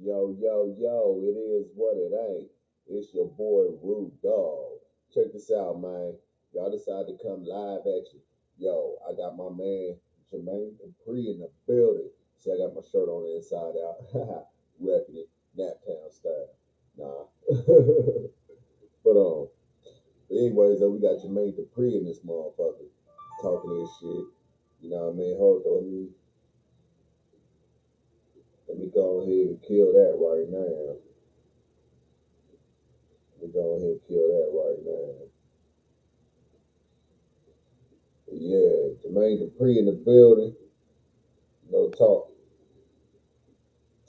Yo, yo, yo, it is what it ain't. It's your boy Rude Dog. Check this out, man. Y'all decided to come live at you. Yo, I got my man Jermaine Dupree in the building. See, I got my shirt on the inside out. Repping it, Naptown style. Nah. but anyways, we got Jermaine Dupree in this motherfucker talking this shit. You know what I mean? Hold on, let me go ahead and kill that right now. Let me go ahead and kill that right now. But yeah, Jermaine Dupree in the building. You know,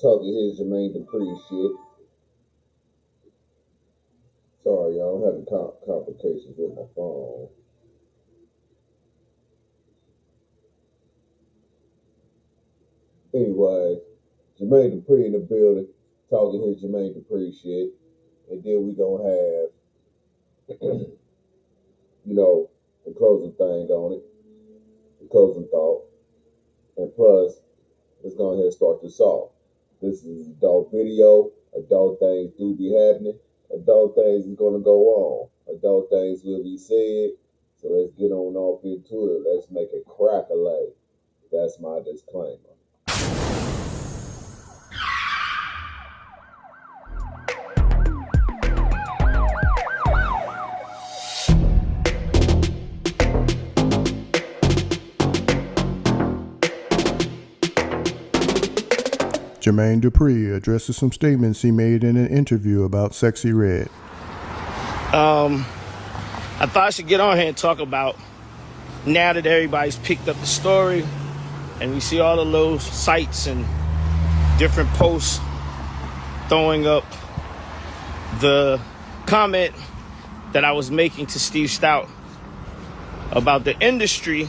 talking his Jermaine Dupree shit. Sorry, y'all, I'm having complications with my phone. Anyway, Jermaine Dupree in the building, talking his Jermaine Dupree shit. And then we gonna have, you know, the closing thing on it, the closing thought. And plus, let's go ahead and start this off. This is adult video. Adult things do be happening. Adult things is gonna go on. Adult things will be said. So let's get on off into it. Let's make it crack-a-lay. That's my disclaimer. Jermaine Dupree addresses some statements he made in an interview about Sexy Red. I thought I should get on here and talk about, now that everybody's picked up the story and we see all the little sites and different posts throwing up the comment that I was making to Steve Stout about the industry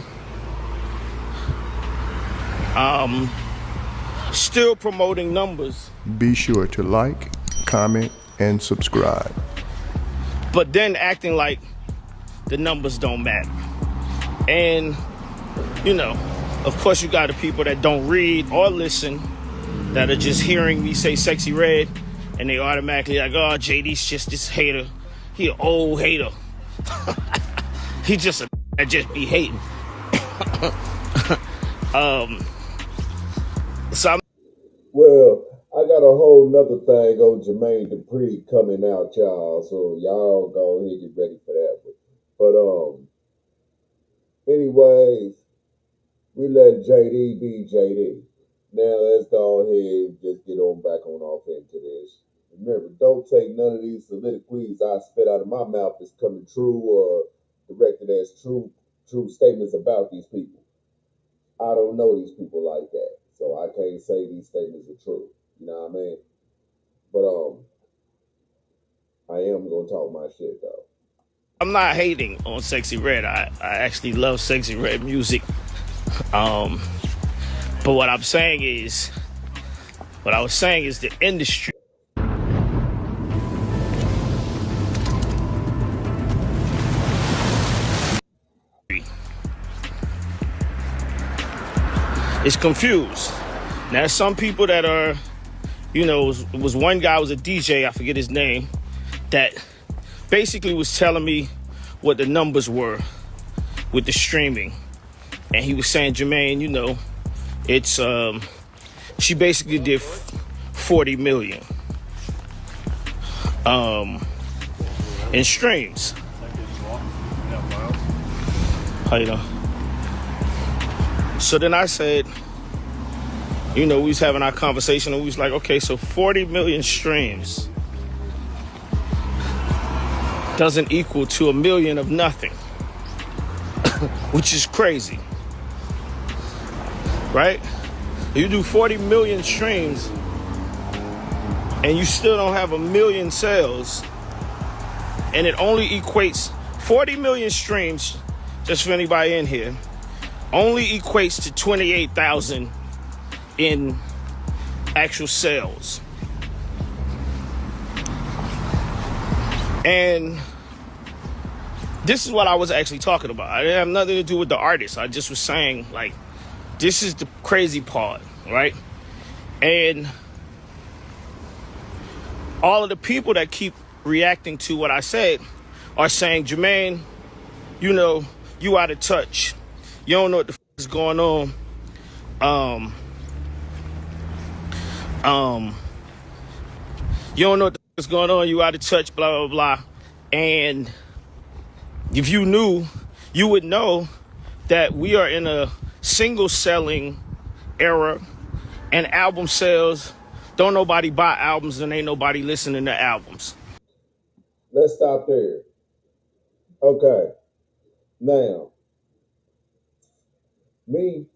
still promoting numbers. Be sure to like, comment, and subscribe. But then acting like the numbers don't matter. And, you know, of course you got the people that don't read or listen, that are just hearing me say Sexy Red, and they automatically like, oh, JD's just this hater. He an old hater. He just a just be hating. So I'm Well, I got a whole nother thing on Jermaine Dupree coming out, y'all. So y'all go ahead and get ready for that. But anyways, we let JD be JD. Now let's go ahead and just get on back on off into this. Remember, don't take none of these soliloquies I spit out of my mouth as coming true or directed as true statements about these people. I don't know these people like that, so I can't say these statements are true. You know what I mean? But I am gonna talk my shit though. I'm not hating on Sexy Red. I actually love Sexy Red music. But what I was saying is the industry is confused. Now, there's some people that are, you know, it was one guy, was a DJ, I forget his name, that basically was telling me what the numbers were with the streaming. And he was saying, Jermaine, you know, it's, she basically did 40 million in streams. How you know? So then I said, you know, we was having our conversation and we was like, okay, so 40 million streams doesn't equal to a million of nothing, which is crazy, right? You do 40 million streams and you still don't have a million sales, and it only equates 40 million streams, just for anybody in here, only equates to 28,000 in actual sales. And this is what I was actually talking about. I didn't have nothing to do with the artist. I just was saying, like, this is the crazy part, right? And all of the people that keep reacting to what I said are saying, Jermaine, you know, you out of touch. You don't know what the is going on. You don't know what the is going on. You out of touch, blah, blah, blah. And if you knew, you would know that we are in a single selling era, and album sales, don't nobody buy albums and ain't nobody listening to albums. Let's stop there. Okay. Now, me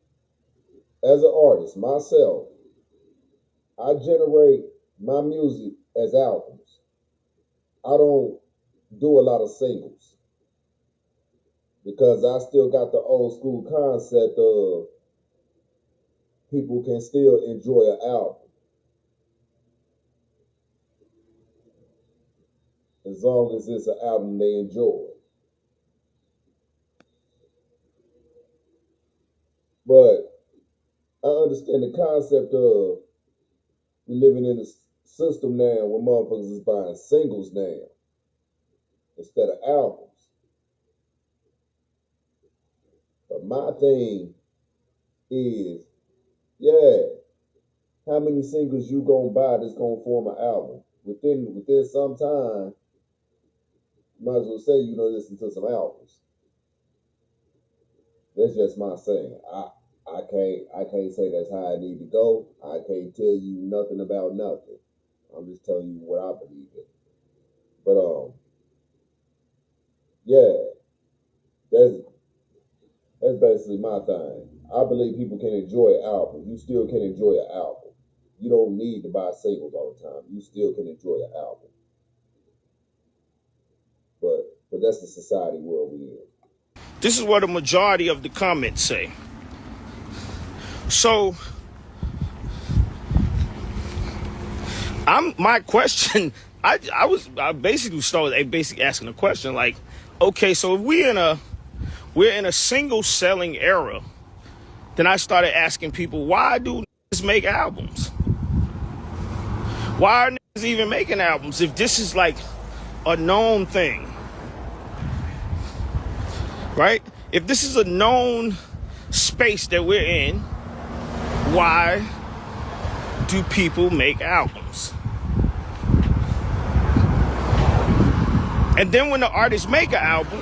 as an artist, myself, I generate my music as albums. I don't do a lot of singles because I still got the old school concept of people can still enjoy an album as long as it's an album they enjoy. But I understand the concept of we living in a system now where motherfuckers is buying singles now instead of albums. But my thing is, yeah, how many singles you gonna buy that's gonna form an album? Within some time, you might as well say you know listen to some albums. That's just my saying. I can't say that's how I need to go. I can't tell you nothing about nothing. I'm just telling you what I believe in. But yeah, that's basically my thing. I believe people can enjoy an album. You still can enjoy an album. You don't need to buy singles all the time. You still can enjoy an album. But that's the society world we in. This is what a majority of the comments say. So, my question, I basically started asking a question like, okay, so if we're in a single selling era, then I started asking people, why do niggas make albums? Why are niggas even making albums if this is like a known thing? Right? If this is a known space that we're in, why do people make albums? And then when the artists make an album,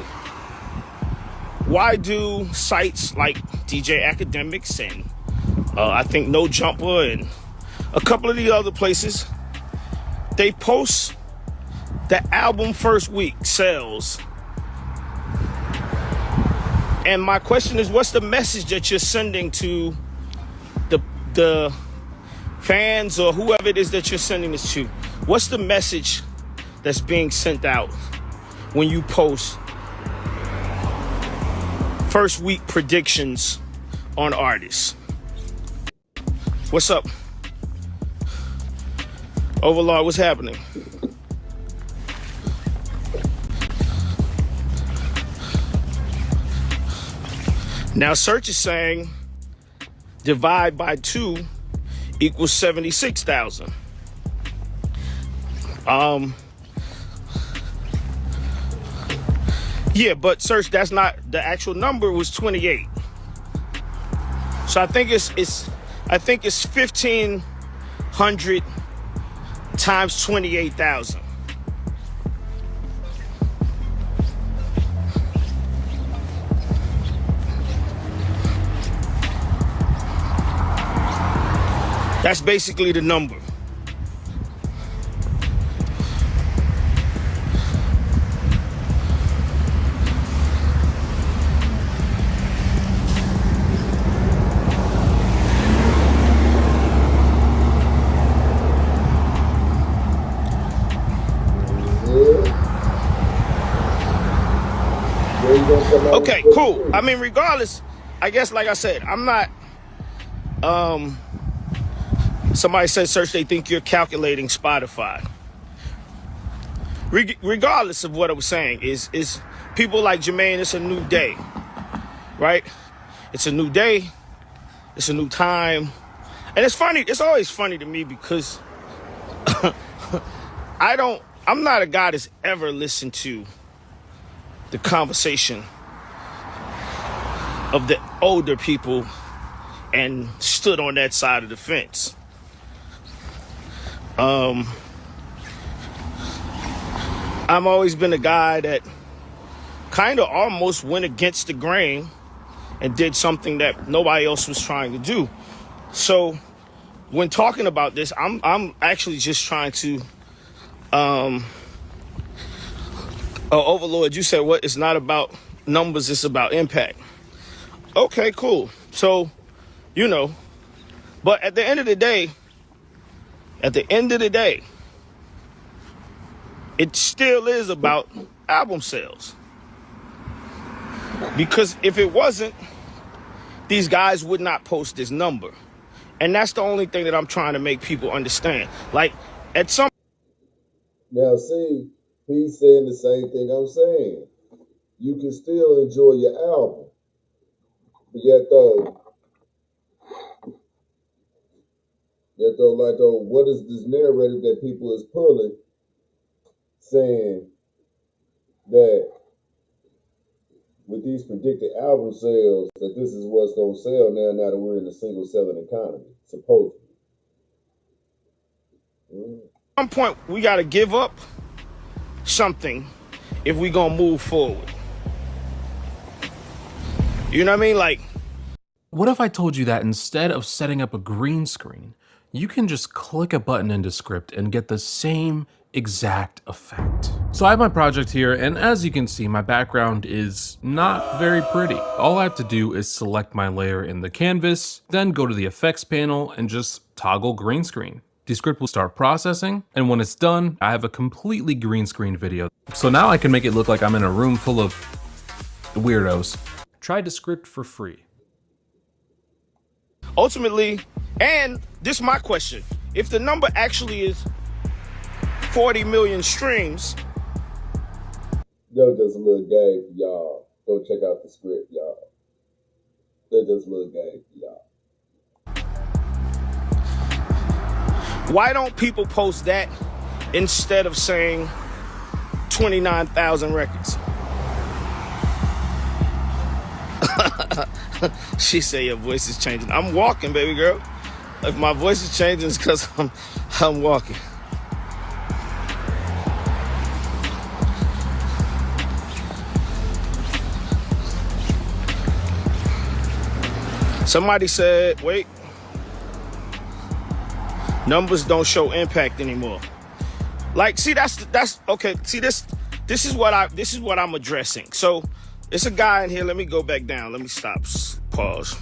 why do sites like DJ Academics and I think No Jumper and a couple of the other places, they post the album first week sales? And my question is, what's the message that you're sending to the fans or whoever it is that you're sending this to? What's the message that's being sent out when you post first week predictions on artists? What's up? Overlord, what's happening? Now, Search is saying divide by 2 equals 76,000. Yeah, but Search, that's not the actual number. Was 28. So I think it's 1,500 times 28,000. That's basically the number. Okay, cool. I mean, regardless, I guess, like I said, I'm not, somebody said, Search, they think you're calculating Spotify. Regardless of what I was saying, is people like Jermaine, it's a new day, right? It's a new day. It's a new time. And it's funny. It's always funny to me because I'm not a guy that's ever listened to the conversation of the older people and stood on that side of the fence. I've always been a guy that kind of almost went against the grain and did something that nobody else was trying to do. So when talking about this, I'm actually just trying to Overlord, you said what? It's not about numbers, it's about impact. Okay, cool. So, but at the end of the day, it still is about album sales. Because if it wasn't, these guys would not post this number. And that's the only thing that I'm trying to make people understand. Like, at some... Now, see, he's saying the same thing I'm saying. You can still enjoy your album. But yet though, what is this narrative that people is pulling, saying that with these predicted album sales, that this is what's going to sell now that we're in a single selling economy, supposedly. At some point, we got to give up something if we going to move forward. You know what I mean? Like, what if I told you that instead of setting up a green screen, you can just click a button in Descript and get the same exact effect? So I have my project here, and as you can see, my background is not very pretty. All I have to do is select my layer in the canvas, then go to the effects panel and just toggle green screen. Descript will start processing, and when it's done, I have a completely green screen video. So now I can make it look like I'm in a room full of weirdos. Try Descript for free. Ultimately, and this is my question, if the number actually is 40 million streams. Yo, just a little game for y'all. Go check out the script, y'all. They're just a little game for y'all. Why don't people post that instead of saying 29,000 records? She said your voice is changing. I'm walking, baby girl. If my voice is changing, it's because I'm walking. Somebody said, wait, numbers don't show impact anymore. Like, see, that's okay. See, this is what I'm addressing. So it's a guy in here. Let me go back down. Let me stop. Pause.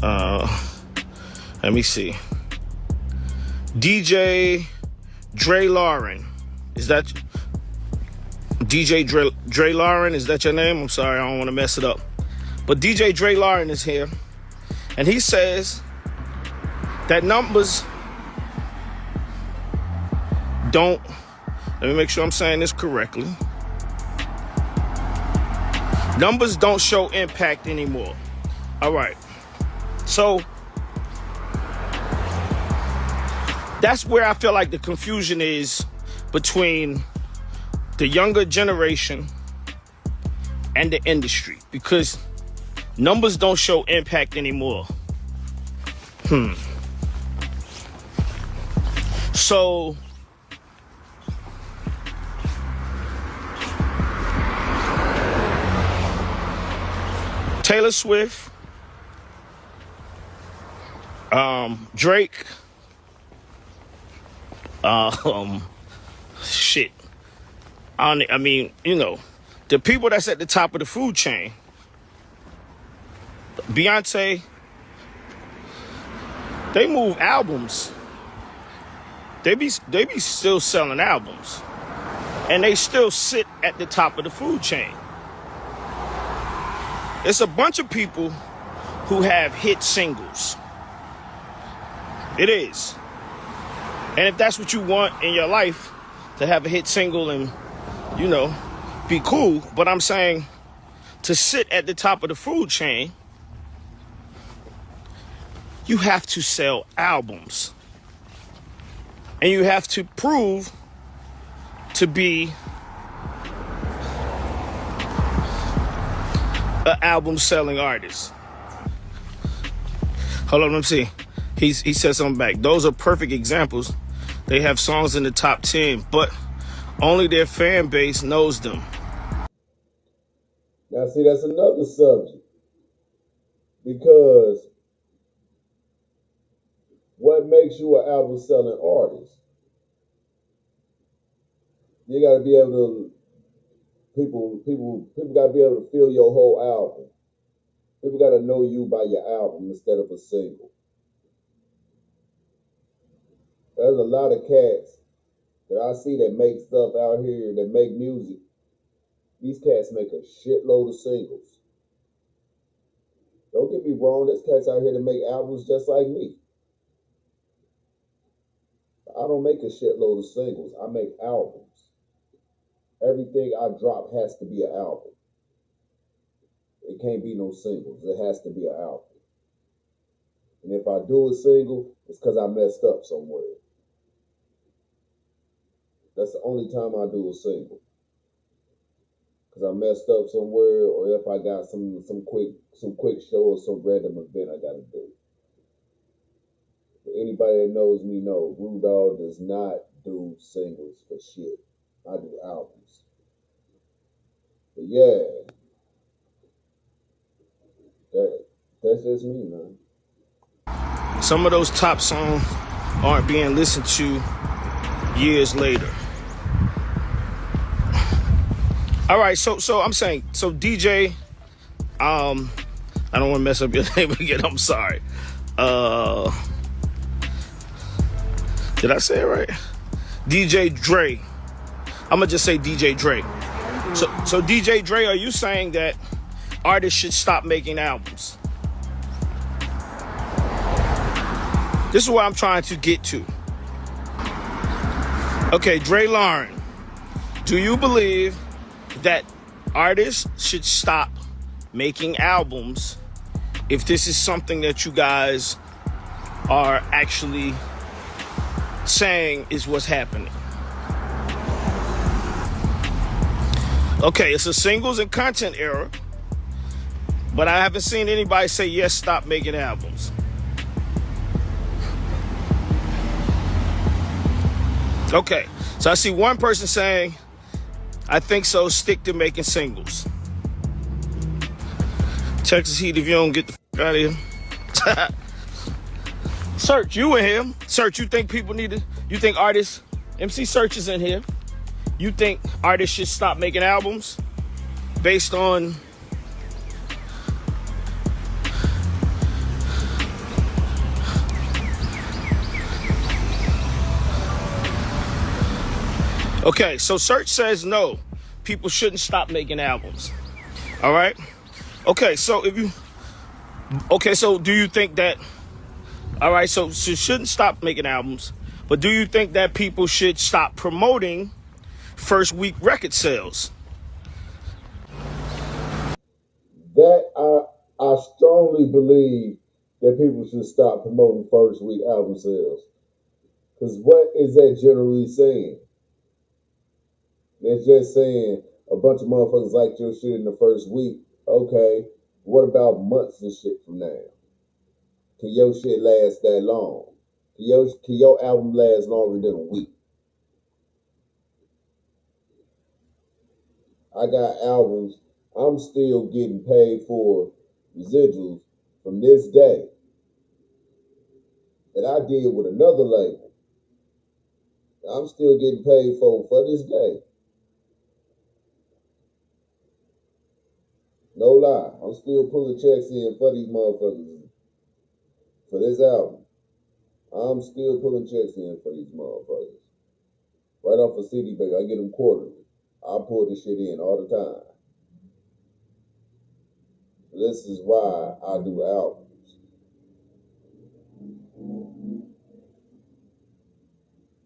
Let me see. DJ Dre Lauren. Is that DJ Dre Lauren? Is that your name? I'm sorry, I don't want to mess it up. But DJ Dre Lauren is here. And he says that numbers don't, let me make sure I'm saying this correctly. Numbers don't show impact anymore. All right. So that's where I feel like the confusion is between the younger generation and the industry, because numbers don't show impact anymore. So Taylor Swift, Drake, shit. I mean, the people that's at the top of the food chain. Beyonce, they move albums. They be still selling albums. And they still sit at the top of the food chain. It's a bunch of people who have hit singles. It is. And if that's what you want in your life, to have a hit single and, be cool. But I'm saying, to sit at the top of the food chain, you have to sell albums. And you have to prove to be an album selling artist. Hold on, let me see. He said something back. Those are perfect examples. They have songs in the top 10, but only their fan base knows them. Now, see, that's another subject. Because what makes you an album selling artist? You got to be able to, people got to be able to feel your whole album. People got to know you by your album instead of a single. There's a lot of cats that I see that make stuff out here, that make music. These cats make a shitload of singles. Don't get me wrong, there's cats out here that make albums just like me. I don't make a shitload of singles. I make albums. Everything I drop has to be an album. It can't be no singles. It has to be an album. And if I do a single, it's because I messed up somewhere. That's the only time I do a single. Because I messed up somewhere, or if I got some quick show or some random event I gotta do. But anybody that knows me knows Rudolph does not do singles for shit. I do albums. But yeah, that's just me, man. Some of those top songs aren't being listened to years later. All right, so I'm saying, so DJ, I don't want to mess up your name again. I'm sorry. Did I say it right? DJ Dre. I'm gonna just say DJ Dre. So DJ Dre, are you saying that artists should stop making albums? This is what I'm trying to get to. Okay, Dre Lauren, do you believe that artists should stop making albums if this is something that you guys are actually saying is what's happening? Okay, it's a singles and content era, but I haven't seen anybody say, yes, stop making albums. Okay, so I see one person saying, I think so, stick to making singles. Texas Heat, if you don't get the fuck out of here. Search, you in here. Search, you think people need to, you think artists, MC Search is in here. You think artists should stop making albums based on okay, so Search says no, people shouldn't stop making albums. All right? Okay, so so do you think that, all right, so shouldn't stop making albums, but do you think that people should stop promoting first week record sales? That I strongly believe that people should stop promoting first week album sales. Because what is that generally saying? They're just saying a bunch of motherfuckers like your shit in the first week. Okay, what about months and shit from now? Can your shit last that long? Can your album last longer than a week? I got albums I'm still getting paid for residuals from this day that I did with another label. I'm still getting paid for this day. No lie, I'm still pulling checks in for these motherfuckers for this album. I'm still pulling checks in for these motherfuckers. Right off a CD, baby, I get them quarterly. I pull this shit in all the time. This is why I do albums.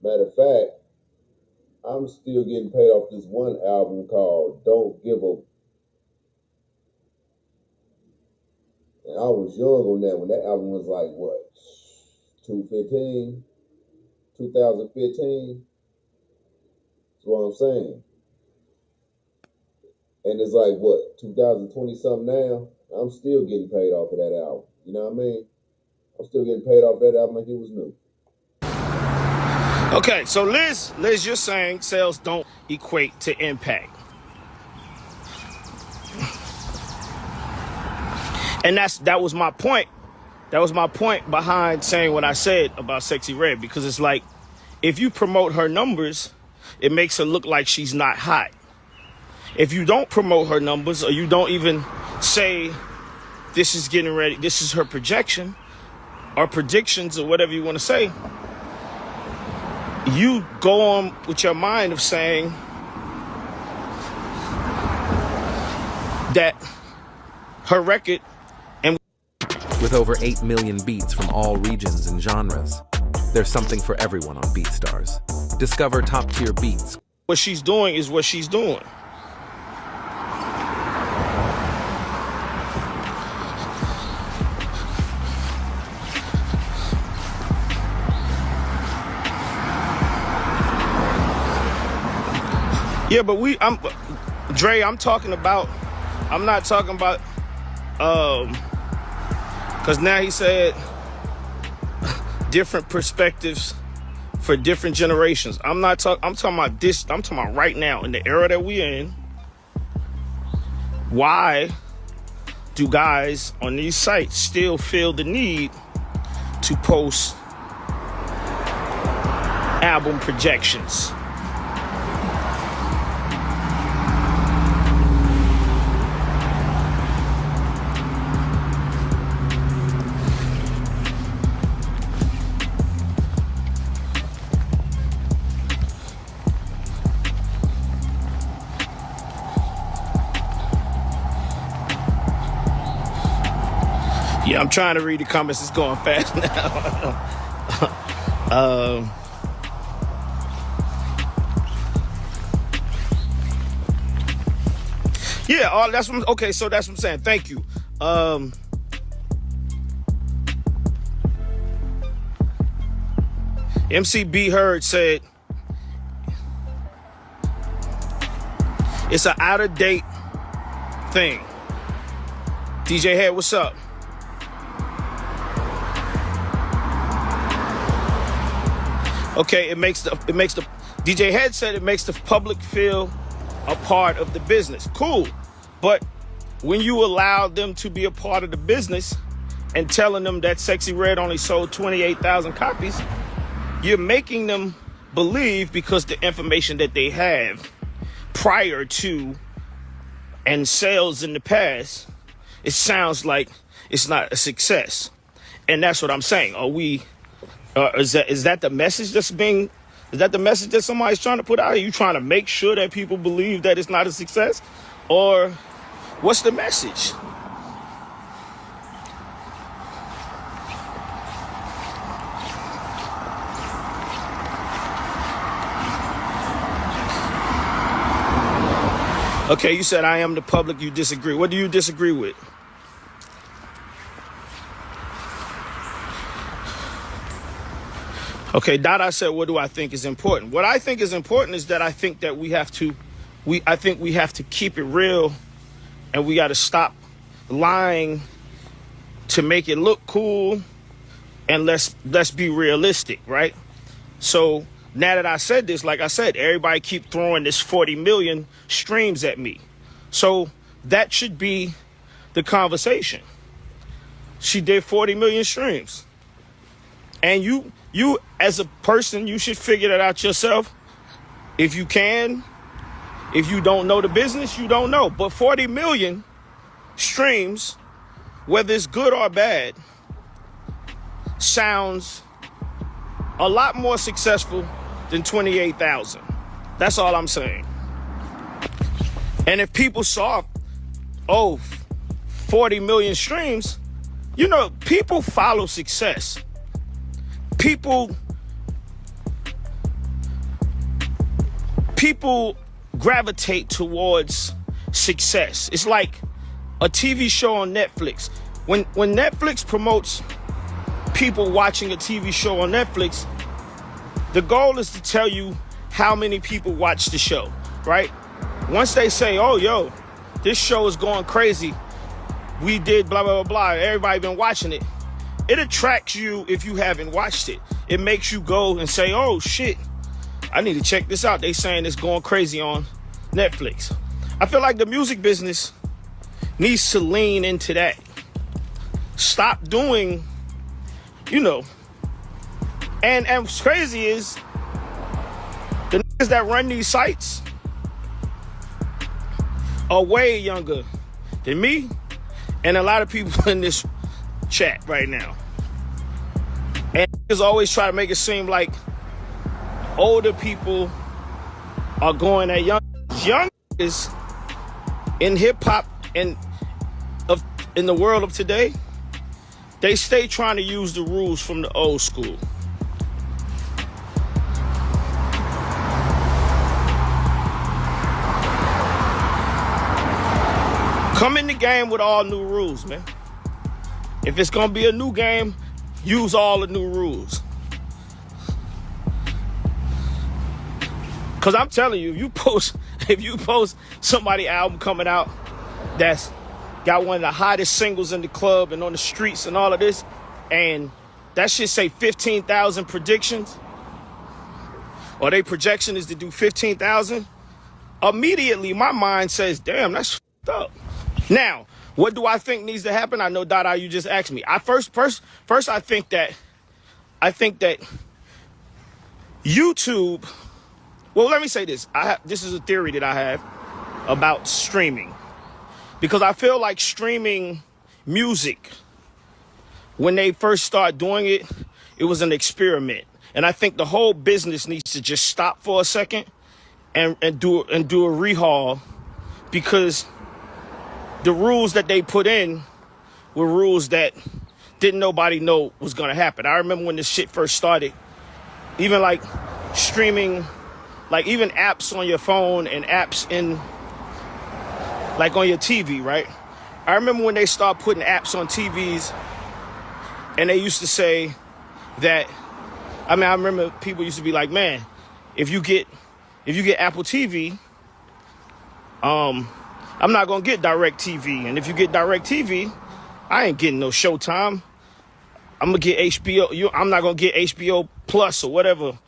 Matter of fact, I'm still getting paid off this one album called Don't Give a. And I was young on that when that album was like, what, 2015? what I'm saying. And it's like, what, 2020 something now? I'm still getting paid off of that album. You know what I mean? I'm still getting paid off that album like it was new. Okay, so Liz, you're saying sales don't equate to impact. And that was my point. That was my point behind saying what I said about Sexy Red, because it's like, if you promote her numbers, it makes her look like she's not hot. If you don't promote her numbers, or you don't even say this is getting ready, this is her projection or predictions or whatever you want to say, you go on with your mind of saying that her record, and with over 8 million beats from all regions and genres, there's something for everyone on BeatStars. Discover top-tier beats. what she's doing is what she's doing. Yeah, but Dre, I'm not talking about, because now he said different perspectives for different generations. I'm talking about this, I'm talking about right now, in the era that we're in. Why do guys on these sites still feel the need to post album projections? Yeah, I'm trying to read the comments. It's going fast now. Yeah, that's what. Okay, so that's what I'm saying. Thank you. MCB Heard said it's an out of date thing. DJ Head, what's up? Okay, it makes the DJ Head said it makes the public feel a part of the business. Cool. But when you allow them to be a part of the business and telling them that Sexy Red only sold 28,000 copies, you're making them believe, because the information that they have prior to and sales in the past, it sounds like it's not a success. And that's what I'm saying. Is that the message that's being, is that the message that somebody's trying to put out? Are you trying to make sure that people believe that it's not a success? Or what's the message? Okay, you said I am the public, you disagree. What do you disagree with? Okay, Dada said, what do I think is important? What I think is important is that I think that we have to keep it real, and we got to stop lying to make it look cool, and let's be realistic, right? So now that I said this, like I said, everybody keep throwing this 40 million streams at me. So that should be the conversation. She did 40 million streams. And you as a person, you should figure that out yourself. If you can, if you don't know the business, you don't know. But 40 million streams, whether it's good or bad, sounds a lot more successful than 28,000. That's all I'm saying. And if people saw, 40 million streams, you know, people follow success. People gravitate towards success. It's like a TV show on Netflix. When Netflix promotes people watching a TV show on Netflix, the goal is to tell you how many people watch the show, right? Once they say, oh, yo, this show is going crazy, we did blah, blah, blah, blah, everybody been watching it, it attracts you if you haven't watched it. It makes you go and say, oh, shit, I need to check this out. They saying it's going crazy on Netflix. I feel like the music business needs to lean into that. Stop doing, you know, and what's crazy is the niggas that run these sites are way younger than me and a lot of people in this chat right now. And niggas always try to make it seem like older people are going at young niggas in hip hop and in the world of today. They stay trying to use the rules from the old school. Come in the game with all new rules, man. If it's gonna be a new game, use all the new rules. Cause I'm telling you, if you post somebody album coming out that's got one of the hottest singles in the club and on the streets and all of this, and that shit say 15,000 predictions, or their projection is to do 15,000, immediately my mind says, damn, that's fucked up. Now, what do I think needs to happen? I know, Dada, you just asked me. I think that YouTube. Well, let me say this. This is a theory that I have about streaming, because I feel like streaming music, when they first started doing it, it was an experiment, and I think the whole business needs to just stop for a second and do a rehaul, because the rules that they put in were rules that didn't nobody know was gonna happen. I remember when this shit first started, even like streaming, like even apps on your phone and apps in like on your TV, right? I remember when they started putting apps on TVs, and they used to say that, I remember people used to be like, man, if you get Apple TV, I'm not gonna get Direct TV, and if you get Direct TV, I ain't getting no Showtime. I'm gonna get HBO. I'm not gonna get HBO Plus or whatever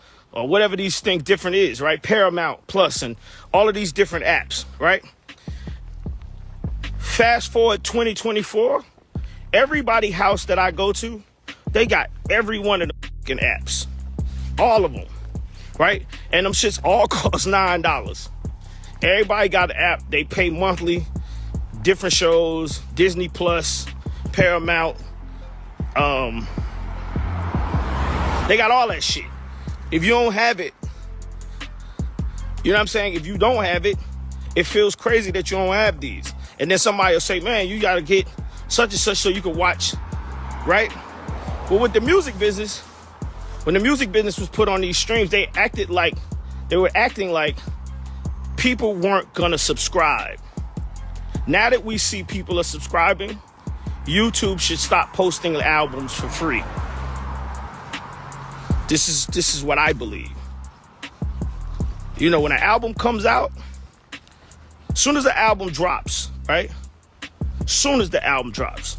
these things different is, right? Paramount Plus and all of these different apps, right? Fast forward 2024, everybody house that I go to, they got every one of the fucking apps, all of them, right? And them shits all cost $9. Everybody got an app. They pay monthly, different shows, Disney Plus, Paramount. They got all that shit. If you don't have it, you know what I'm saying? If you don't have it, it feels crazy that you don't have these. And then somebody will say, man, you got to get such and such so you can watch, right? Well, with the music business, when the music business was put on these streams, they were acting like people weren't gonna subscribe. Now that we see people are subscribing, YouTube should stop posting albums for free. This is what I believe. You know, when an album comes out, as soon as the album drops, right? As soon as the album comes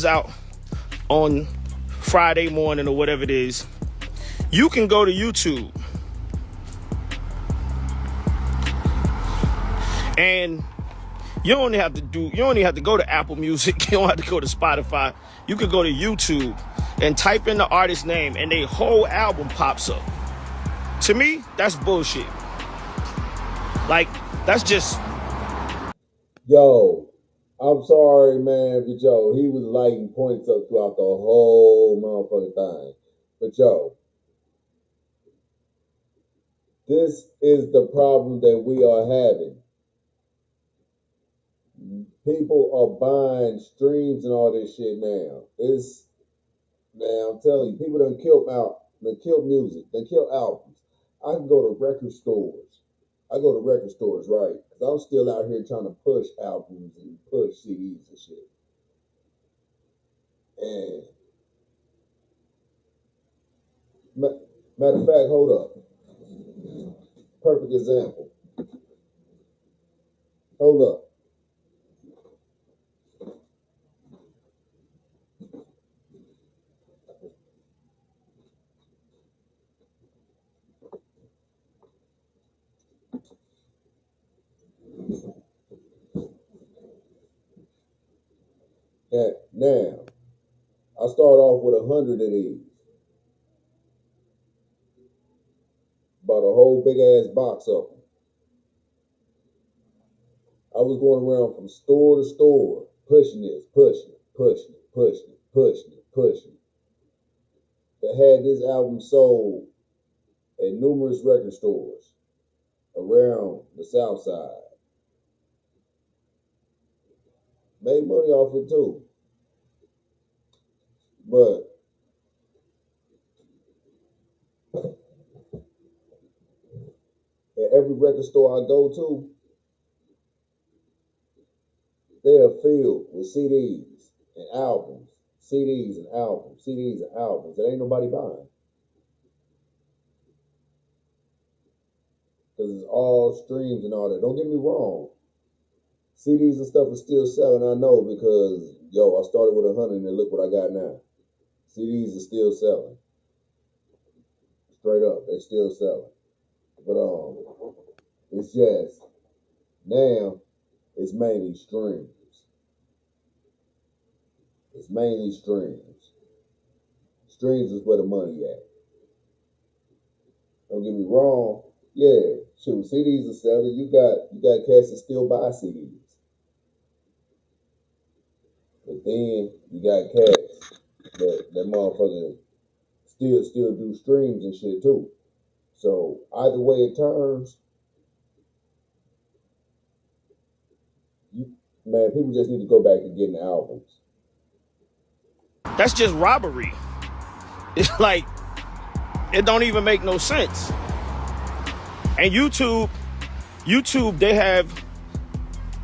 out on Friday morning or whatever it is, you can go to YouTube and you don't have to go to Apple Music. You don't have to go to Spotify. You could go to YouTube and type in the artist's name and their whole album pops up. To me, that's bullshit. Like, that's just... Yo, I'm sorry, man, but yo, he was lighting points up throughout the whole motherfucking thing. But yo, this is the problem that we are having. People are buying streams and all this shit now. I'm telling you, people done killed music, they killed albums. I can go to record stores. Right? Because I'm still out here trying to push albums and push CDs and shit. And Matter of fact, hold up. Perfect example. Hold up. Now, I start off with 100 of these. Bought a whole big ass box of them. I was going around from store to store, pushing this, pushing it, pushing it, pushing it, pushing it, pushing it. They had this album sold at numerous record stores around the South Side. Made money off it too. But at every record store I go to, they are filled with CDs and albums, CDs and albums, CDs and albums that ain't nobody buying. Because it's all streams and all that. Don't get me wrong. CDs and stuff is still selling, I know, because, yo, I started with 100 and look what I got now. CDs are still selling. Straight up, they're still selling. But it's just, now, it's mainly streams. It's mainly streams. Streams is where the money at. Don't get me wrong. Yeah, shoot, CDs are selling. You got cats that still buy CDs. But then you got cats that motherfucker still do streams and shit too. So either way it turns, man, people just need to go back to getting albums. That's just robbery. It's like, it don't even make no sense. And YouTube, they have,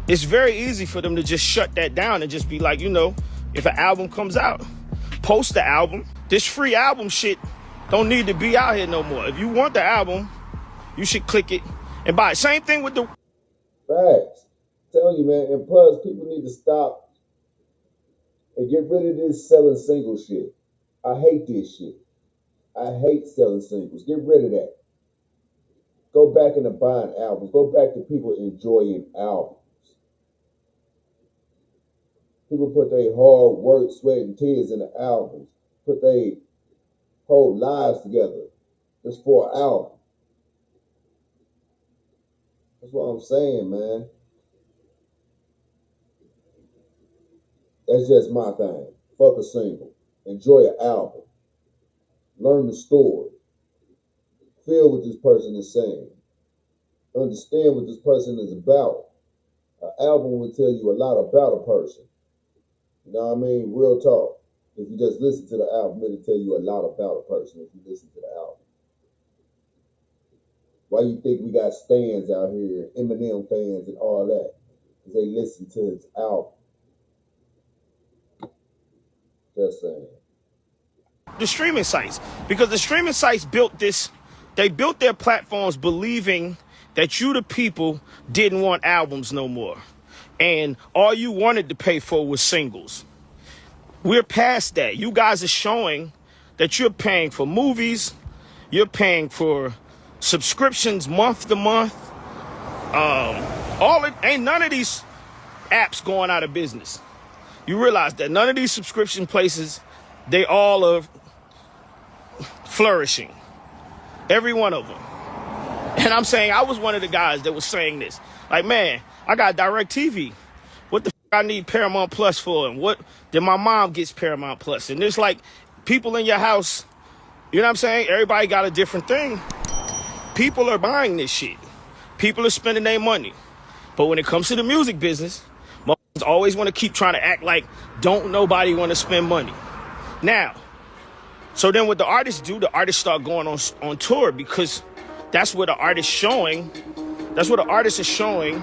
it's very easy for them to just shut that down and just be like, you know, if an album comes out, post the album. This free album shit don't need to be out here no more. If you want the album, you should click it and buy it. Same thing with the facts. I'm telling you, man. And plus, people need to stop and get rid of this selling single shit. I hate this shit. I hate selling singles. Get rid of that. Go back into buying albums. Go back to people enjoying albums. People put their hard work, sweat, and tears into albums. Put their whole lives together just for an album. That's what I'm saying, man. That's just my thing. Fuck a single. Enjoy an album. Learn the story. Feel what this person is saying. Understand what this person is about. An album will tell you a lot about a person. You know what I mean? Real talk. If you just listen to the album, it'll tell you a lot about a person if you listen to the album. Why you think we got stans out here, Eminem fans and all that? Because they listen to his album. Just saying. The streaming sites, because the streaming sites they built their platforms believing that you, the people, didn't want albums no more. And all you wanted to pay for was singles. We're past that. You guys are showing that you're paying for movies, you're paying for subscriptions month to month. Ain't none of these apps going out of business. You realize that none of these subscription places, they all are flourishing. Every one of them. And I'm saying, I was one of the guys that was saying this. Like, man, I got DirecTV. What the I need Paramount Plus for? And what then my mom gets Paramount Plus? And there's like people in your house, you know what I'm saying? Everybody got a different thing. People are buying this shit. People are spending their money. But when it comes to the music business, motherfuckers always want to keep trying to act like don't nobody want to spend money. Now, so then what the artists do, the artists start going on tour because that's what the artist showing. That's what the artist is showing,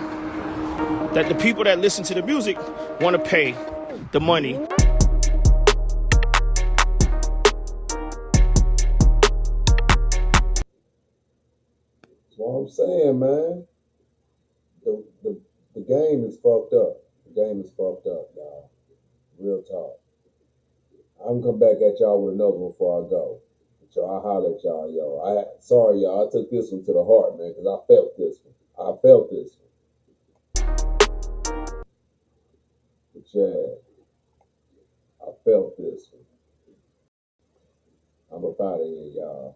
that the people that listen to the music want to pay the money. What I'm saying, man, the, the, the game is fucked up. The game is fucked up, y'all. Real talk. I'm gonna come back at y'all with another one before I go. But y'all, I holler at y'all, yo. Sorry, y'all. I took this one to the heart, man, because I felt this one. I felt this one. But yeah, I felt this one. I'm up out of here, y'all.